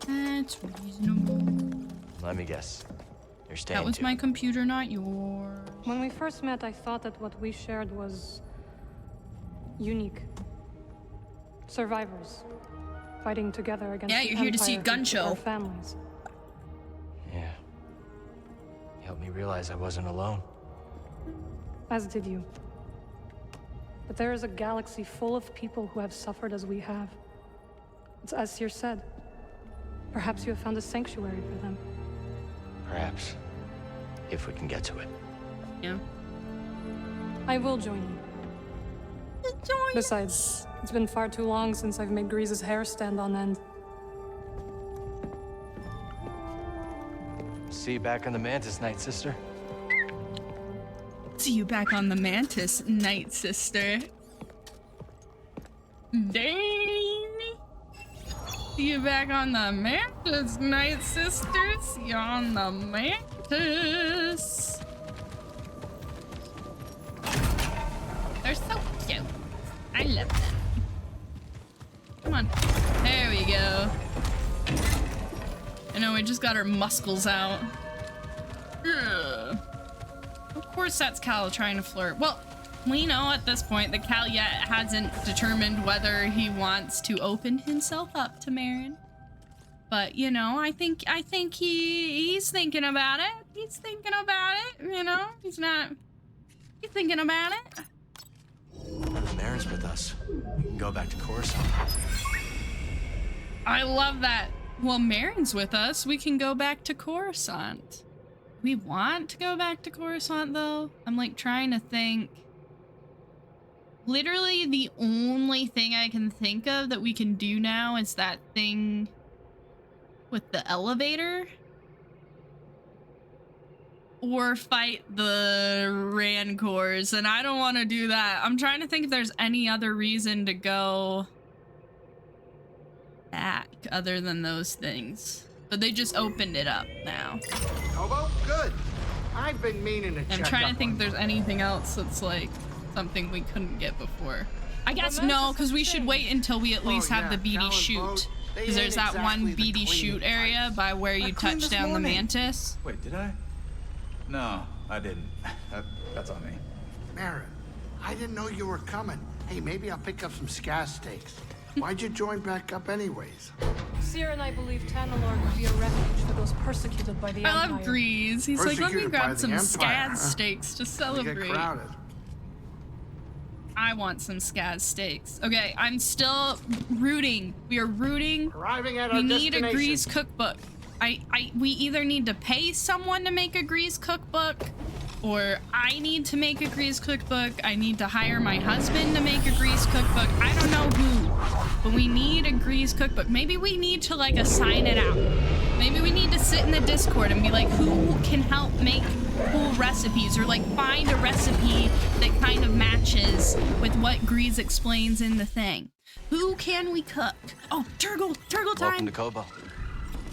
That's reasonable. Let me guess. You're staying That was too. my computer, not yours. When we first met, I thought that what we shared was unique. Survivors, fighting together against Yeah, the you're here to see a Empire gun who took show. our families. Yeah. You helped me realize I wasn't alone. As did you. But there is a galaxy full of people who have suffered as we have. It's as Seer said. Perhaps you have found a sanctuary for them. Perhaps. If we can get to it. Yeah. I will join you. Besides, it's been far too long since I've made Grease's hair stand on end. See you back on the Mantis, Night Sister. See you back on the Mantis, Night Sister. Dang. See you back on the Mantis, Night Sister. See you on the Mantis. They're so cute. I love them. Come on. There we go. I know we just got our muscles out. Ugh. Of course that's Cal trying to flirt. Well, we know at this point that Cal yet hasn't determined whether he wants to open himself up to Marin. But, you know, I think he's thinking about it. He's thinking about it, you know? He's thinking about it. If Marin's with us, we can go back to Coruscant. I love that. Well, Marin's with us. We can go back to Coruscant. We want to go back to Coruscant, though. I'm, like, trying to think. Literally, the only thing I can think of that we can do now is that thing with the elevator. Or fight the Rancors, and I don't want to do that. I'm trying to think if there's any other reason to go back other than those things. But they just opened it up now. Hobo, good. I've been meaning to check I'm trying to up think on if there's anything else that's like something we couldn't get before. I guess no, because we should wait until we at least have the BD shoot. Because there's that one BD shoot area by where you touch down the Mantis. Wait, did I? No, I didn't. That's on me. Marin, I didn't know you were coming. Hey, maybe I'll pick up some scaz steaks. Why'd you join back up anyways? Sierra and I believe Tanalor could be a refuge for those persecuted by the Empire. I love Grease. He's like, let me Persecuted by grab the some Empire, scaz steaks to We get celebrate. crowded. I want some scaz steaks. Okay, I'm still rooting. We are rooting. Arriving at We our need a destination. Grease cookbook. We either need to pay someone to make a Grease cookbook, or I need to make a Grease cookbook. I need to hire my husband to make a Grease cookbook. I don't know who, but we need a Grease cookbook. Maybe we need to like assign it out. Maybe we need to sit in the Discord and be like, who can help make cool recipes, or like find a recipe that kind of matches with what Grease explains in the thing. Who can we cook? Oh, Turgle time. Welcome to Kobo.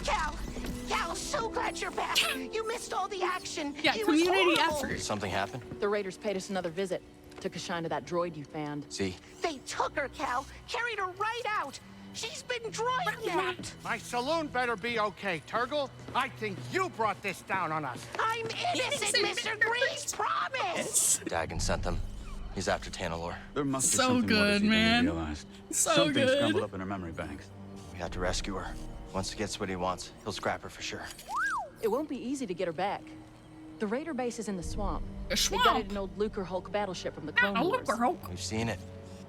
Cal, so glad you're back. You missed all the action. Yeah, It was community horrible. effort. Did something happen? The Raiders paid us another visit. Took a shine to that droid you found. See? They took her, Cal. Carried her right out. She's been droid napped. My saloon better be okay, Turgle. I think you brought this down on us. I'm innocent, Mr. Grease. Promise. Dagon sent them. He's after Tanalor. There must be So something more to good, see than we man. realized. So Something good. scrambled up in her memory banks. We have to rescue her. Once he gets what he wants, he'll scrap her for sure. It won't be easy to get her back. The Raider base is in the swamp. The They swamp? gutted an old Lucre Hulk battleship from the Clone Wars. We've seen it.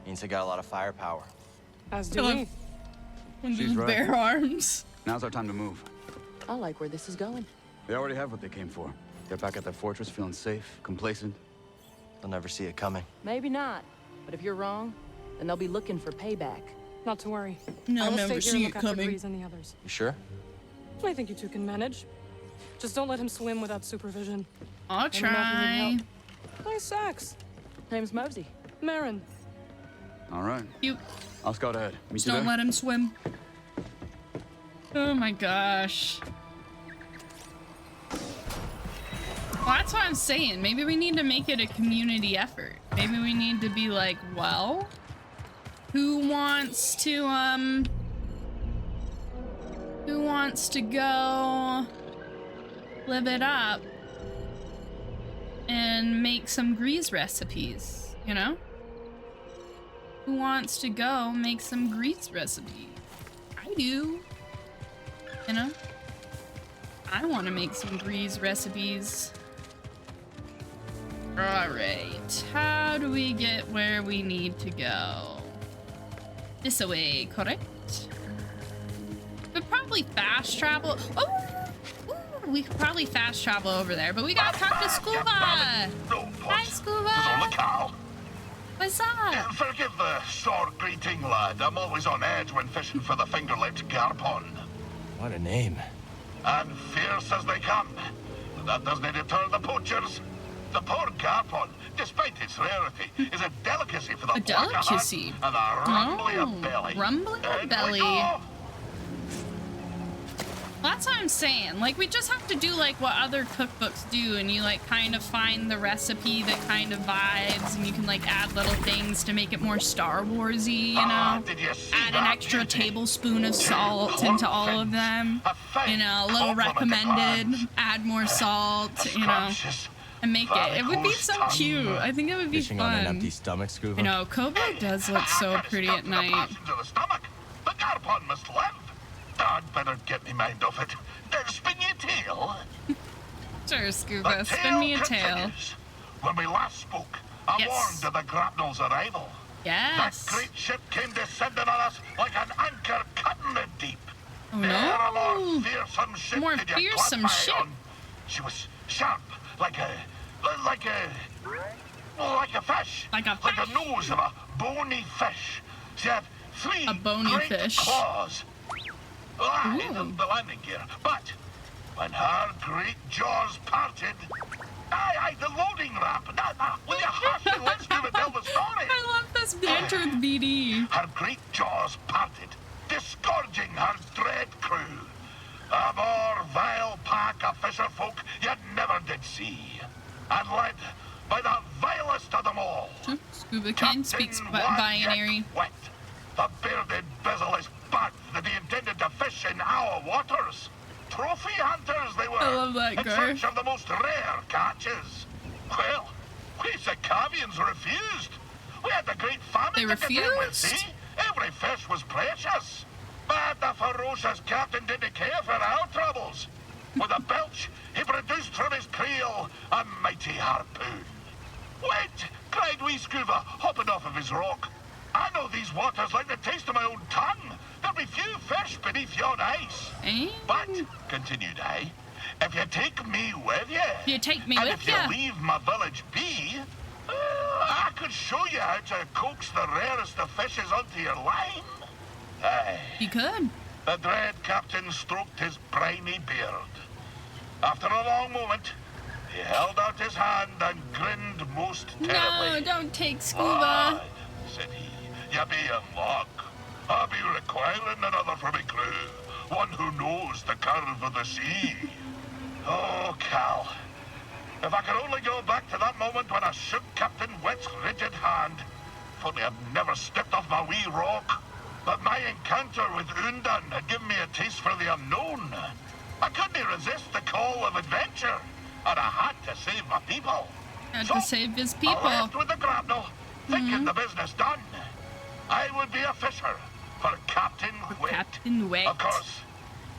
Means they got a lot of firepower. As do Hello. we. When She's those right. bare arms. Now's our time to move. I like where this is going. They already have what they came for. They're back at their fortress, feeling safe, complacent. They'll never see it coming. Maybe not. But if you're wrong, then they'll be looking for payback. Not to worry. No, I will never stay see here it and look after coming. Grease and the others. You sure? I think you two can manage. Just don't let him swim without supervision. I'll Let me know if you try. need help. Nice sex. Name's Mosey. Marin. All right. You I'll scout ahead. Meet just you don't there. let him swim. Oh my gosh. Well, that's what I'm saying. Maybe we need to make it a community effort. Maybe we need to be like, well, who wants to go live it up and make some Grease recipes, you know? Who wants to go make some Grease recipes? I do. You know? I want to make some Grease recipes. Alright. How do we get where we need to go? This way, correct? We'd probably fast travel. Oh! Ooh, we could probably fast travel over there, but we gotta talk to Scuba! Hi, Scuba! Cal. What's up? Forgive the short greeting, lad. I'm always on edge when fishing for the finger-lipped garpon. What a name. And fierce as they come. That doesn't deter the poachers. The poor garpon, despite its rarity, is a delicacy for the A delicacy? and a rumbly of belly. Rumbly of In we belly. go. Well, that's what I'm saying. Like, we just have to do, like, what other cookbooks do, and you, like, kind of find the recipe that kind of vibes, and you can, like, add little things to make it more Star Wars-y, you know? Did you see Add an that, extra Judy? tablespoon of salt into all of them. You know, a little recommended. Add more salt, you know. Scrumptious, and make it. It would be so cute. I think it would be Fishing fun. on an empty stomach, Scuba. I know, Kobo does look so pretty at night. The stomach. The Garpon must live. I'd better get me mind off it. Spin your tail. Sure, Scuba. Spin me a tail. When we last spoke, I warned of the grapnel's arrival. Yes. That great ship came descending on us like an anchor cutting the deep. Oh Never no. more fearsome ship More did you fearsome clap ship. eye on. She was sharp, like a fish. Like a Like the nose of a bony fish. She had three great fish. claws. The landing gear. But when her great jaws parted, the loading ramp. Will you hush and let's do it, tell the story? I love this banter with BD. Her great jaws parted, disgorging her dread crew. A more vile pack of fisherfolk you never did see. And led by the vilest of them all. Scuba King speaks binary. Wet. The bearded, bezel-less bug that he intended to fish in our waters. Trophy hunters they were. I love that in guy. search of the most rare catches. Well, we Sicavians refused. We had the great famine They to contend with, refused? see? Every fish was precious. But the ferocious captain didn't care for our troubles. With a belch, he produced from his creel a mighty harpoon. Wait, cried wee Scuba, hopping off of his rock. I know these waters like the taste of my own tongue. There'll be few fish beneath yon ice. But, continued I, if you take me with you, and if you leave my village be, I could show you how to coax the rarest of fishes onto your line. Aye. You could. The dread captain stroked his briny beard. After a long moment, he held out his hand and grinned most terribly. No, don't take Scuba. "Ah," said he, "you be in luck. I'll be requiring another for me crew, one who knows the curve of the sea. Oh, Cal, if I could only go back to that moment when I shook Captain Wet's rigid hand. If only I'd never stepped off my wee rock. But my encounter with Undan had given me a taste for the unknown. I couldn't resist the call of adventure, and I had to save my people. Had to save his people. I left with the grapnel, thinking the business done. I would be a fisher for Captain Wet. Captain Wet. Of course,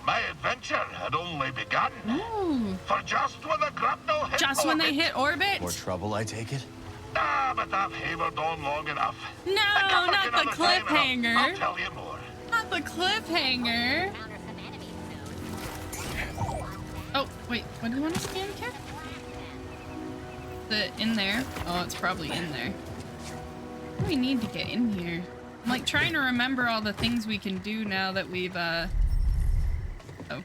my adventure had only begun. Ooh. For just when the grapnel hit Just when they orbit- hit orbit? More trouble, I take it? But I've havered on long enough. No, Come back not the another time and cliffhanger. I'll tell you more. Not the cliffhanger. Oh, wait. What do you want to scan, Cat? The in there? Oh, it's probably in there. What do we need to get in here? I'm like trying to remember all the things we can do now that we've Oh.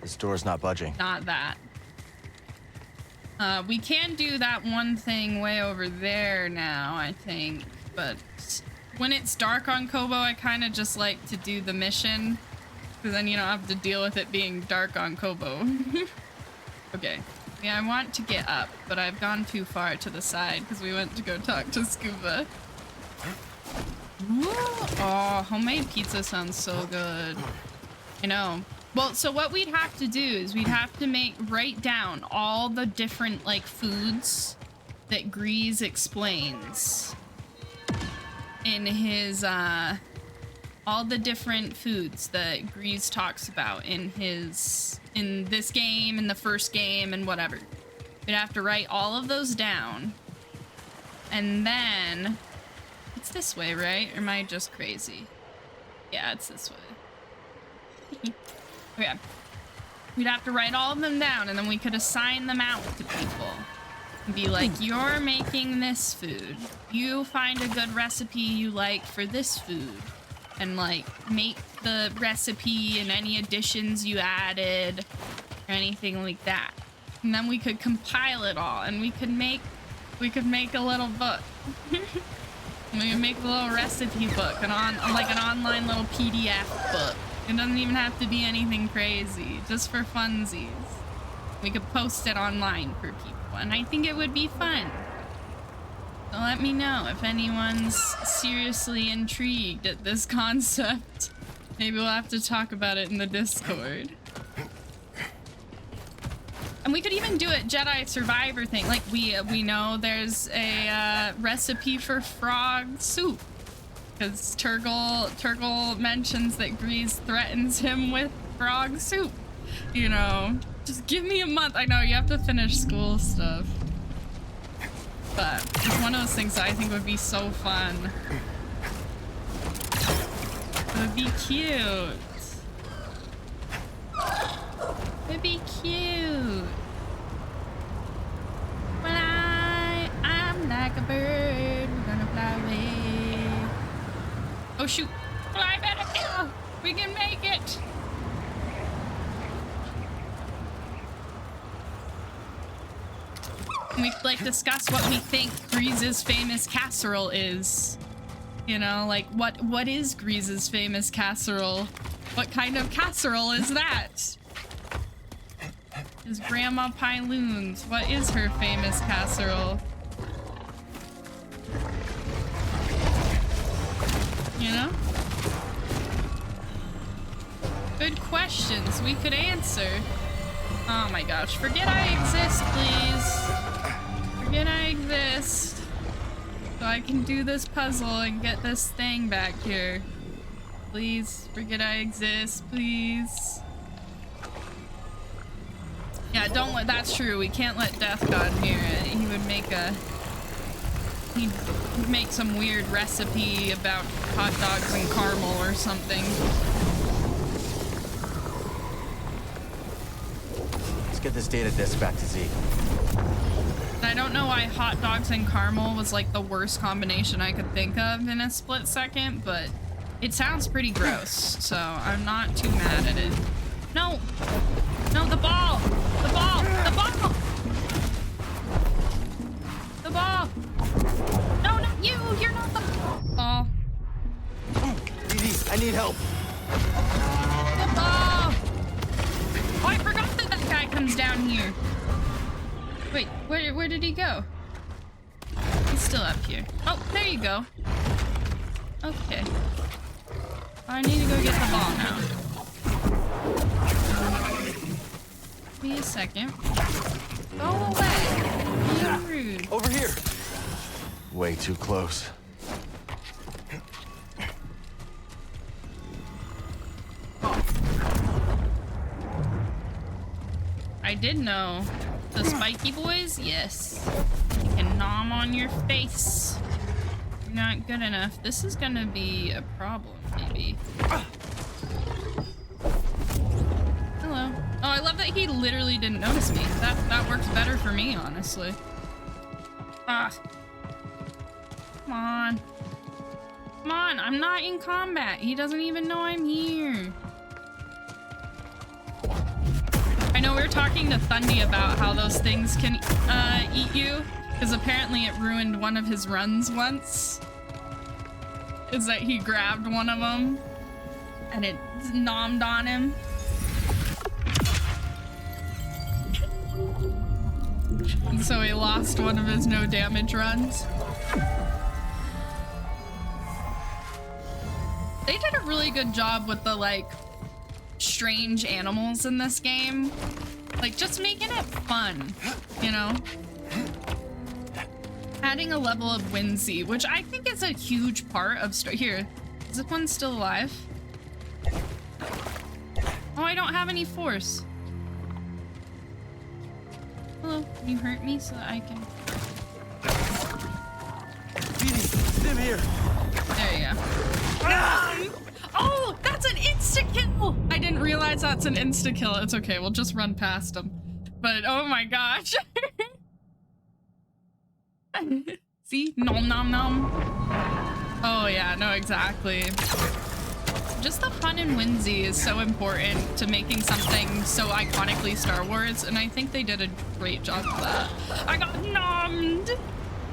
This door's not budging. Not that. We can do that one thing way over there now, I think. But when it's dark on Kobo, I kind of just like to do the mission. Because then you don't have to deal with it being dark on Kobo. Okay. Yeah, I want to get up, but I've gone too far to the side because we went to go talk to Scuba. Oh, homemade pizza sounds so good. I know. Well, so what we'd have to do is we'd have to write down all the different, like, foods that Grease explains in his, all the different foods that Grease talks about in this game, in the first game, and whatever. We'd have to write all of those down. And then... It's this way, right? Or am I just crazy? Yeah, it's this way. Okay. We'd have to write all of them down, and then we could assign them out to people. And be like, you're making this food. You find a good recipe you like for this food. And, like, make the recipe and any additions you added, or anything like that. And then we could compile it all, and we could make a little book. We could make a little recipe book, like an online little PDF book. It doesn't even have to be anything crazy, just for funsies. We could post it online for people, and I think it would be fun. So let me know if anyone's seriously intrigued at this concept. Maybe we'll have to talk about it in the Discord. And we could even do a Jedi Survivor thing. Like, we know there's a recipe for frog soup. Because Turgle mentions that Grease threatens him with frog soup. You know, just give me a month. I know, you have to finish school stuff. But it's one of those things that I think would be so fun. It would be cute. It'd be cute. Well, I'm like a bird. We're gonna fly away. Oh shoot! Fly better, kill. We can make it. We like discuss what we think Grease's famous casserole is. You know, like what is Grease's famous casserole? What kind of casserole is that? Is Grandma Pyloon's? What is her famous casserole? You know? Good questions we could answer. Oh my gosh, forget I exist, please. Forget I exist. So I can do this puzzle and get this thing back here. Please, forget I exist, please. Yeah, don't let, that's true. We can't let Death God hear it. He would make he'd make some weird recipe about hot dogs and caramel or something. Let's get this data disk back to Zeke. I don't know why hot dogs and caramel was like the worst combination I could think of in a split second, but it sounds pretty gross, so I'm not too mad at it. No! No, the ball! The ball! The ball! The ball! No, not you! You're not the ball. DD, I need help. The ball! Oh, I forgot that that guy comes down here. Wait, where did he go? He's still up here. Oh, there you go. Okay. I need to go get the ball now. Give me a second. Go away. You're rude. Over here. Way too close. I did know. The spiky boys? Yes. You can nom on your face. You're not good enough. This is gonna be a problem, maybe. Hello. Oh, I love that he literally didn't notice me. That works better for me, honestly. Ah. Come on. Come on, I'm not in combat. He doesn't even know I'm here. I know we were talking to Thundy about how those things can eat you, because apparently it ruined one of his runs once. Is that he grabbed one of them and it nommed on him. And so he lost one of his no damage runs. They did a really good job with the like strange animals in this game, like just making it fun, you know, adding a level of whimsy, which I think is a huge part of here. Is this one still alive? Oh, I don't have any force. Hello, can you hurt me so that I can? Stim here. There you go. Oh, that's an insta-kill! I didn't realize that's an insta-kill. It's okay, we'll just run past him. But oh my gosh. See? Nom nom nom. Oh yeah, no, exactly. Just the fun and whimsy is so important to making something so iconically Star Wars, and I think they did a great job of that. I got nommed!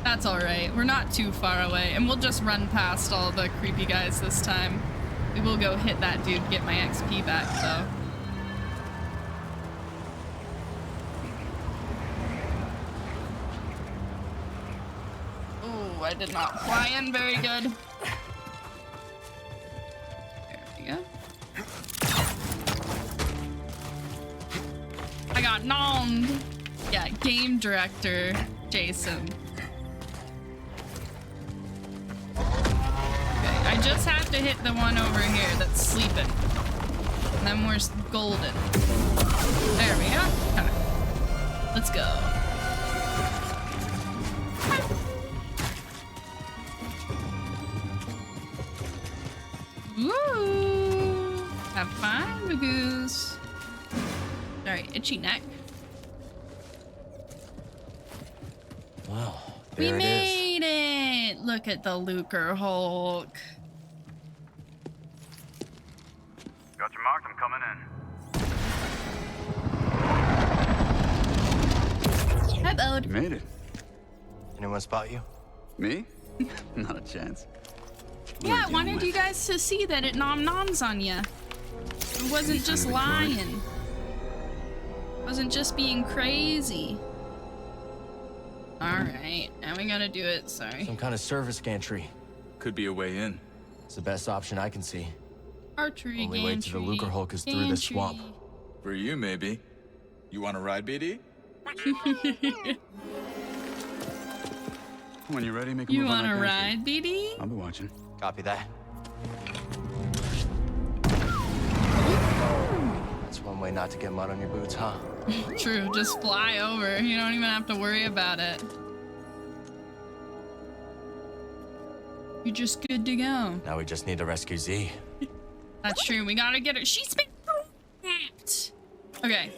That's alright, we're not too far away, and we'll just run past all the creepy guys this time. We will go hit that dude, get my XP back, though. Ooh, I did not fly in very good. There we go. I got nommed. Yeah, game director Jason. Okay, I just have to hit the one over here that's sleeping. And then we're golden. There we go. Okay. Let's go. Woo! Have fun, Magoos. Sorry, itchy neck. Well, We there it is. made it! Look at the Lucre Hulk. Got your mark, I'm coming in. Hi, Bode. You made it. Anyone spot you? Me? Not a chance. Yeah, I wanted you guys to see that it nom-noms on you. It wasn't just lying. It wasn't just being crazy. Alright, now we gotta do it, sorry. Some kind of service gantry. Could be a way in. It's the best option I can see. Archery Only way to the Lucre Hulk is through this swamp. For you, maybe. You want to ride, BD? When you're ready, make a You move on wanna that ride, BD? I'll be watching. Copy that. That's one way not to get mud on your boots, huh? True, just fly over. You don't even have to worry about it. You're just good to go. Now we just need to rescue Z. That's true. We gotta get her. She's been trapped. Okay.